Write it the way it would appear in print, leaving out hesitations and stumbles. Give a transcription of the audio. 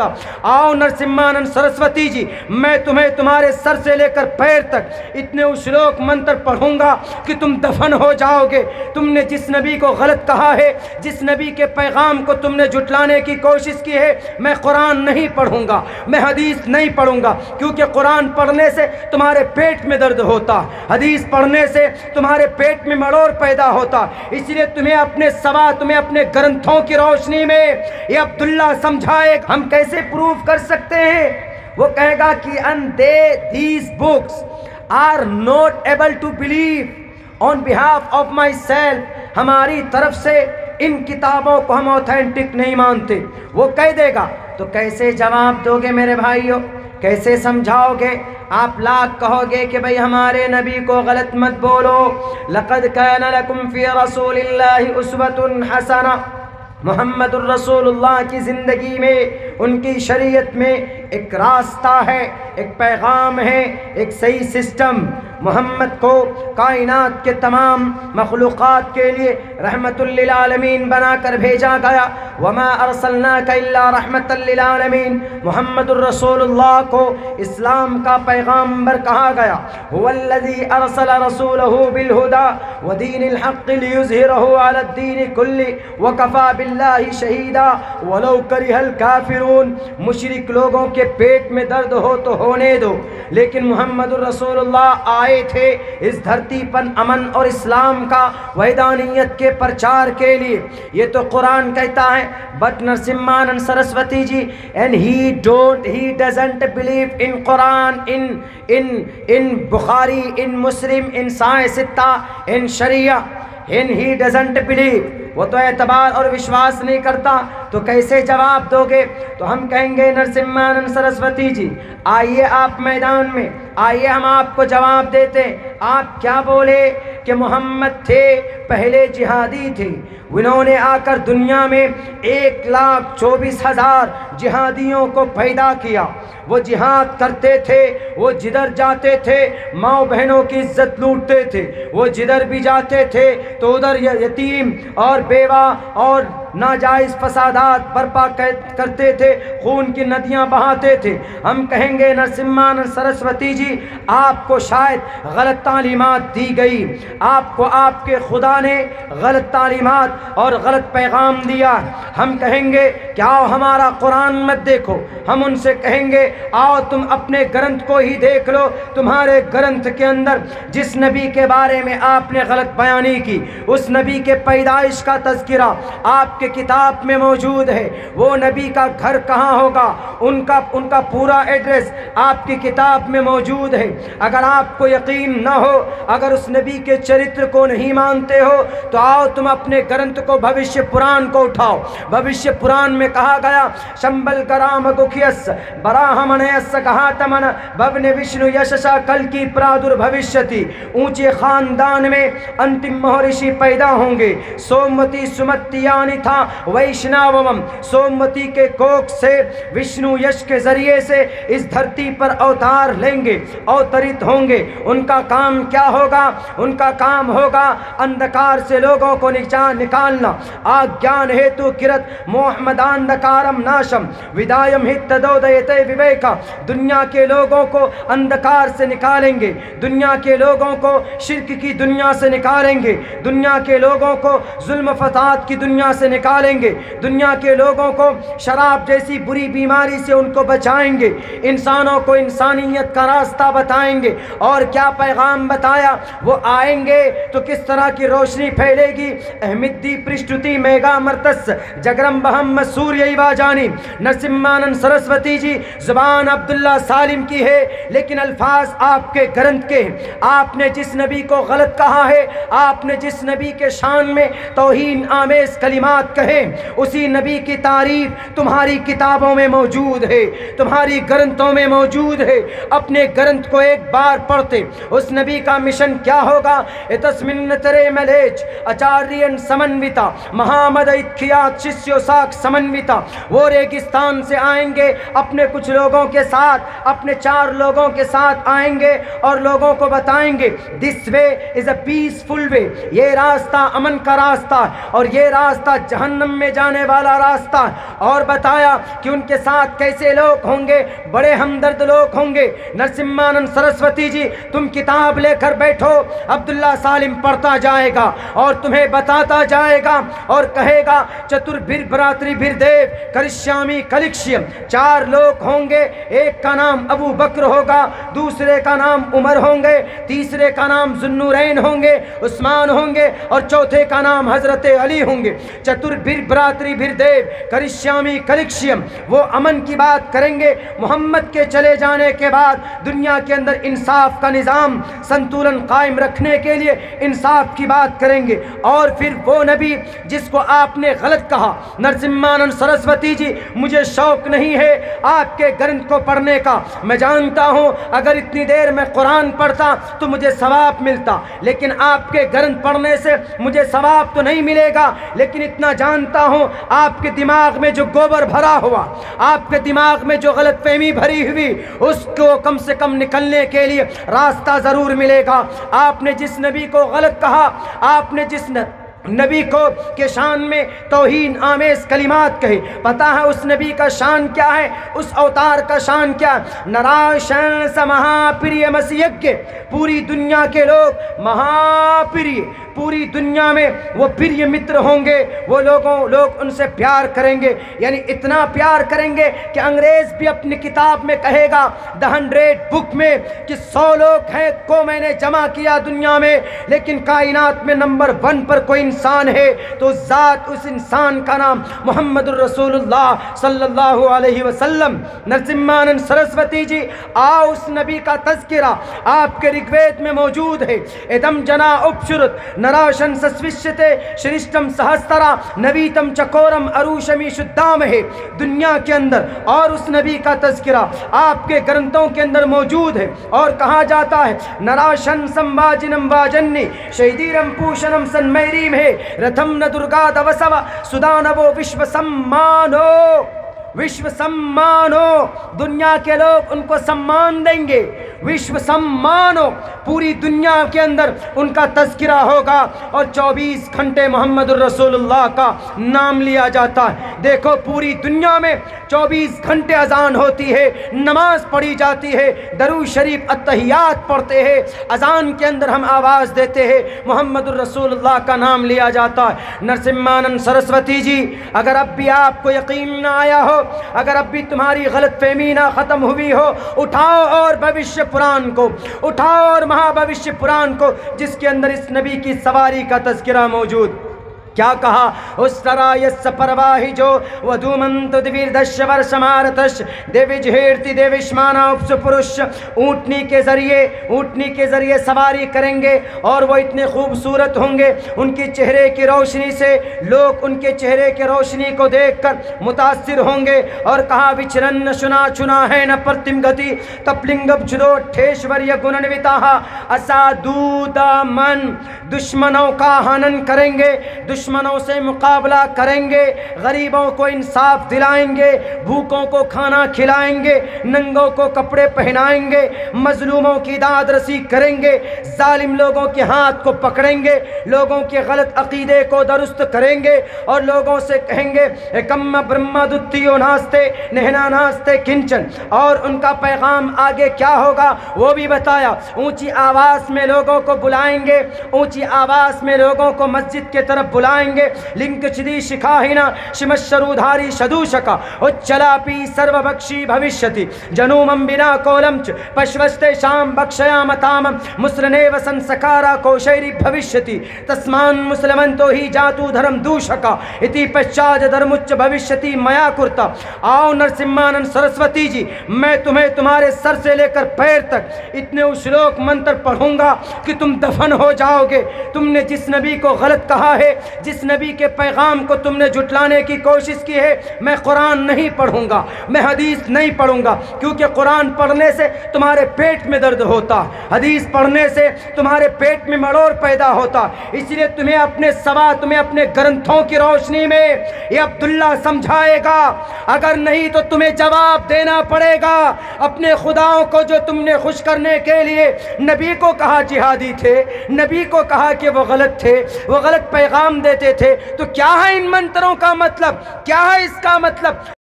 आओ नरसिम्हानंद सरस्वती जी, मैं तुम्हें तुम्हारे सर से लेकर पैर तक इतने श्लोक मंत्र पढ़ूंगा कि तुम दफन हो जाओगे। तुमने जिस नबी को गलत कहा है, जिस नबी के पैगाम को तुमने झुटलाने की कोशिश की है, मैं कुरान नहीं पढ़ूंगा, मैं हदीस नहीं पढ़ूंगा, क्योंकि कुरान पढ़ने से तुम्हारे पेट में दर्द होता, हदीस पढ़ने से तुम्हारे पेट में मरोड़ पैदा होता। इसलिए तुम्हें अपने ग्रंथों की रोशनी में ये अब्दुल्ला समझाए। हम कैसे प्रूव कर सकते हैं? वो कहेगा कि these books are not able to believe on behalf of myself, हमारी तरफ से इन किताबों को हम ऑथेंटिक नहीं मानते, वो कह देगा। तो कैसे जवाब दोगे मेरे भाइयों, कैसे समझाओगे? आप लाख कहोगे कि भाई हमारे नबी को गलत मत बोलो, लक़द कान लकुम फ़ी रसूलिल्लाहि उस्वतुन हसना, मुहम्मदुर रसूलुल्लाह की ज़िंदगी में, उनकी शरीयत में एक रास्ता है, एक पैगाम है, एक सही सिस्टम। मोहम्मद को कायनात के तमाम मखलूक़ात के लिए रहमतुल लिल आलमीन बना कर भेजा गया। वमा अरसलनाका इल्ला रहमतल लिल आलमीन, मुहम्मदुर रसूलुल्लाह को इस्लाम का पैगंबर कहा गया। हुवल्लज़ी अरसल रसूलहु बिल हुदा व दीनिल हक़्क़ि लियुज़हिरहु अलद्दीनि कुल्लि व कफ़ा बिल्लाहि शहीदा वलौ करिहल काफ़िरून। मुशरिक लोगों के पेट में दर्द हो तो होने दो, लेकिन मुहम्मदुर रसूलुल्लाह आए थे इस धरती पर अमन और इस्लाम का, वहदानियत के प्रचार के लिए। ये तो कुरान कहता है। But Narsimhanand Saraswati ji, and he doesn't believe in Quran, in Bukhari, in Muslim, in Sahih Sitta, in Sharia, and he doesn't believe, वो तो एतबार और विश्वास नहीं करता। तो कैसे जवाब दोगे? तो हम कहेंगे नरसिम्हानंद सरस्वती जी, आइए आप मैदान में, आइए हम आपको जवाब देते। आप क्या बोले कि मोहम्मद थे पहले जिहादी थे, उन्होंने आकर दुनिया में 1,24,000 जिहादियों को पैदा किया। वो जिहाद करते थे, वो जिधर जाते थे माँ बहनों की इज्जत लूटते थे, वो जिधर भी जाते थे तो उधर यतीम और बेवा और नाजायज़ फसादात बर्पा करते थे, खून की नदियाँ बहाते थे। हम कहेंगे नरसिम्हानंद सरस्वती जी, आपको शायद गलत तालीमात दी गई, आपको आपके खुदा ने गलत तालीमात और गलत पैगाम दिया। हम कहेंगे कि आओ हमारा कुरान मत देखो, हम उनसे कहेंगे आओ तुम अपने ग्रंथ को ही देख लो। तुम्हारे ग्रंथ के अंदर जिस नबी के बारे में आपने गलत बयानी की, उस नबी के पैदाइश का तज़किरा आपके किताब में मौजूद है। वो नबी का घर कहाँ होगा, उनका पूरा एड्रेस आपकी किताब में मौजूद है। अगर आपको यकीन न हो, अगर उस नबी के चरित्र को नहीं मानते हो, तो आओ तुम अपने ग्रंथ को भविष्य पुराण को उठाओ। भविष्य पुराण में कहा गया, शंबल कराम गुखियस बराहमनयस कहातमन भवन विष्णु यशसा कल की प्रादुर्भविष्यति। ऊंचे खानदान में अंतिम महर्षि पैदा होंगे। सोमवती सुमत्यानि था वैष्णवम, सोमवती के कोख से विष्णु यश के जरिए से इस धरती पर अवतार लेंगे, अवतरित होंगे। उनका काम क्या होगा? उनका काम होगा अंधकार से लोगों को निकालना। आज्ञान हेतु किरत मोहम्मदांधकारम नाशम विदायम हितदोदयते विवेका। दुनिया के लोगों को अंधकार से निकालेंगे, दुनिया के लोगों को शिर्क की दुनिया से निकालेंगे, दुनिया के लोगों को जुल्म फसाद की दुनिया से निकालेंगे, दुनिया के लोगों को शराब जैसी बुरी बीमारी से उनको बचाएंगे, इंसानों को इंसानियत का रास्ता बताएंगे। और क्या पैगाम बताया? वो आएंगे तो किस तरह की रोशनी फैलेगी। अहमदी पृष्ठुति मेगा मर्तस जगरम बहम सूर्य वाजानी। नरसिम्हानंद सरस्वती जी, ज़ुबान अब्दुल्ला सालिम की है, लेकिन अल्फाज आपके ग्रंथ के। आपने जिस नबी को गलत कहा है, आपने जिस नबी के शान में तौहीन आमेज कलिमात कहे, उसी नबी की तारीफ तुम्हारी किताबों में मौजूद है, तुम्हारी ग्रंथों में मौजूद है। अपने ग्रंथ को एक बार पढ़ते, उस नबी का मिशन क्या होगा? तस्मिन तेरे मलेच आचार्यन समन्विता महामद इत्खियात शिष्यो साख समन्वित समन्विता। वो रेगिस्तान से आएंगे अपने कुछ लोगों के साथ, अपने 4 लोगों के साथ आएंगे और लोगों को बताएंगे this way is a peaceful वे, ये रास्ता अमन का रास्ता और ये रास्ता जहन्नम में जाने वाला रास्ता। और बताया कि उनके साथ कैसे लोग होंगे, बड़े हमदर्द लोग होंगे। नरसिम्हानंद सरस्वती जी, तुम किताब लेकर बैठो, अब्दुल्ला सालिम पढ़ता जाएगा और तुम्हें बताता जाएगा और कहेगा चतुर्भिर भ्रातृभिर देव करिष्यामि कलिक्ष्यम। 4 लोग होंगे, एक का नाम अबू बकर होगा, दूसरे का नाम उमर होंगे, तीसरे का नाम जुन्नुरैन होंगे, उस्मान होंगे और चौथे का नाम हजरत अली होंगे। चतुर्भिर भ्रातृभिर देव करिष्यामि कलिक्ष्यम, वो अमन की बात करेंगे। मोहम्मद के चले जाने के बाद दुनिया के अंदर इंसाफ का निज़ाम संतुलन कायम रखने के लिए इंसाफ की बात करेंगे। और फिर वो नबी जिसको आपने गलत कहा, नरसिम्हानंद सरस्वती जी, मुझे शौक नहीं है आपके ग्रंथ को पढ़ने का, मैं जानता हूँ अगर इतनी देर मैं कुरान पढ़ता तो मुझे सवाब मिलता, लेकिन आपके ग्रंथ पढ़ने से मुझे सवाब तो नहीं मिलेगा, लेकिन इतना जानता हूँ आपके दिमाग में जो गोबर भरा हुआ, आपके दिमाग में जो गलतफहमी भरी हुई, उसको कम से कम निकलने के लिए रास्ता ज़रूर मिलेगा। आपने जिस नबी को गलत कहा, आपने जिस नबी को के शान में तौहीन आमेज कलिमात कहे, पता है उस नबी का शान क्या है, उस अवतार का शान क्या है? नराशन स महाप्रिय मसीयज्ञ, पूरी दुनिया के लोग महाप्रिय, पूरी दुनिया में वो प्रिय मित्र होंगे, वो लोग उनसे प्यार करेंगे, यानी इतना प्यार करेंगे कि अंग्रेज भी अपनी किताब में कहेगा द 100 बुक में कि 100 लोग हैं को मैंने जमा किया दुनिया में, लेकिन कायनात में नंबर 1 पर कोई इंसान है तो ज़ात उस इंसान का नाम मुहम्मदुर रसूलुल्लाह सल्लल्लाहु अलैहि वसल्लम। नरसिम्हानंद सरस्वती जी, आओ उस नबी का तज़किरा आपके ऋग्वेद में मौजूद है। इदम जना उपशुरुत नराशन सस्विष्यते श्रेष्ठम सहस्तरा नवीतम चकोरम अरुषमी शुद्धाम है दुनिया के अंदर, और उस नबी का तज़किरा आपके ग्रंथों के अंदर मौजूद है। और कहा जाता है नराशन संवाजिनम वाजन्नी शहीदीरम पूषणम सन्मैरीम है रथम न दुर्गा दवसव सुदानवो विश्व सम्मानो, विश्व सम्मानो, दुनिया के लोग उनको सम्मान देंगे, विश्व सम्मानो, पूरी दुनिया के अंदर उनका तज़किरा होगा और 24 घंटे मोहम्मद रसूलुल्लाह का नाम लिया जाता है। देखो पूरी दुनिया में 24 घंटे अजान होती है, नमाज पढ़ी जाती है, दरूद शरीफ अत्तहियात पढ़ते हैं, अजान के अंदर हम आवाज़ देते हैं, मोहम्मद रसूलुल्लाह का नाम लिया जाता है। नरसिम्हानंद सरस्वती जी, अगर अब भी आपको यकीन ना आया हो, अगर अब भी तुम्हारी गलतफहमी ना ख़त्म हुई हो, उठाओ और भविष्य पुराण को उठाओ और महाभविष्य पुराण को, जिसके अंदर इस नबी की सवारी का तज़किरा मौजूद। क्या कहा? उस तरह यस परवाही जो वधूमंत दिवीर्दश वर्षमारतश देविजहेरति देविष्माना उपस पुरुष, ऊँटनी के ज़रिए सवारी करेंगे और वो इतने खूबसूरत होंगे, उनके चेहरे की रोशनी से लोग उनके चेहरे की रोशनी को देखकर मुतासिर होंगे। और कहा विचरन न सुना चुना है न प्रतिम गति तपलिंगब जुदोठेश्वर्य गुणन्विता असाधुदा मन, दुश्मनों का हनन करेंगे, दुश्मनों से मुकाबला करेंगे, गरीबों को इंसाफ दिलाएंगे, भूखों को खाना खिलाएंगे, नंगों को कपड़े पहनाएंगे, मजलूमों की दाद रसी करेंगे, जालिम लोगों के हाथ को पकड़ेंगे, लोगों के गलत अकीदे को दुरुस्त करेंगे और लोगों से कहेंगे कम ब्रह्मा दुत्तियो नास्ते नहना नास्ते किंचन। और उनका पैगाम आगे क्या होगा वो भी बताया। ऊंची आवाज़ में लोगों को बुलाएंगे, ऊंची आवाज़ में लोगों को मस्जिद के तरफ बुलाएंगे। लिंक चिदी शिखाहिना शिमशरुधारी शदूशका उच्चलापी सर्वभक्षी भविष्यति जनूमं बिना कोलमच पश्वस्ते शाम बक्षयामताम मुस्रनेव संसकारा कौशैरी भविष्यति तस्मान मुसलमंतो ही जातु धर्म दूषका इति पश्चात धर्मुच्च भविष्यति मया कुर्ता। आओ नरसिम्हानंद सरस्वती जी, मैं तुम्हें तुम्हारे सर से लेकर पैर तक इतने श्लोक मंत्र पढ़ूंगा कि तुम दफन हो जाओगे। तुमने जिस नबी को गलत कहा है, جس نبی کے پیغام کو تم نے جھٹلانے کی کوشش کی ہے، میں قرآن نہیں پڑھوں گا، میں حدیث نہیں پڑھوں گا، کیونکہ قرآن پڑھنے سے تمہارے پیٹ میں درد ہوتا، حدیث پڑھنے سے تمہارے پیٹ میں مڑوڑ پیدا ہوتا، اس لیے تمہیں اپنے گرنتھوں کی روشنی میں یہ عبداللہ سمجھائے گا، اگر نہیں تو تمہیں جواب دینا پڑے گا۔ اپنے خداؤں کو جو تم نے خوش کرنے کے لیے نبی کو کہا جہادی تھے، نبی کو کہا کہ وہ غلط تھے، وہ غلط پیغام دیتے تھے، تو کیا ہے ان منتروں کا مطلب؟ کیا ہے اس کا مطلب؟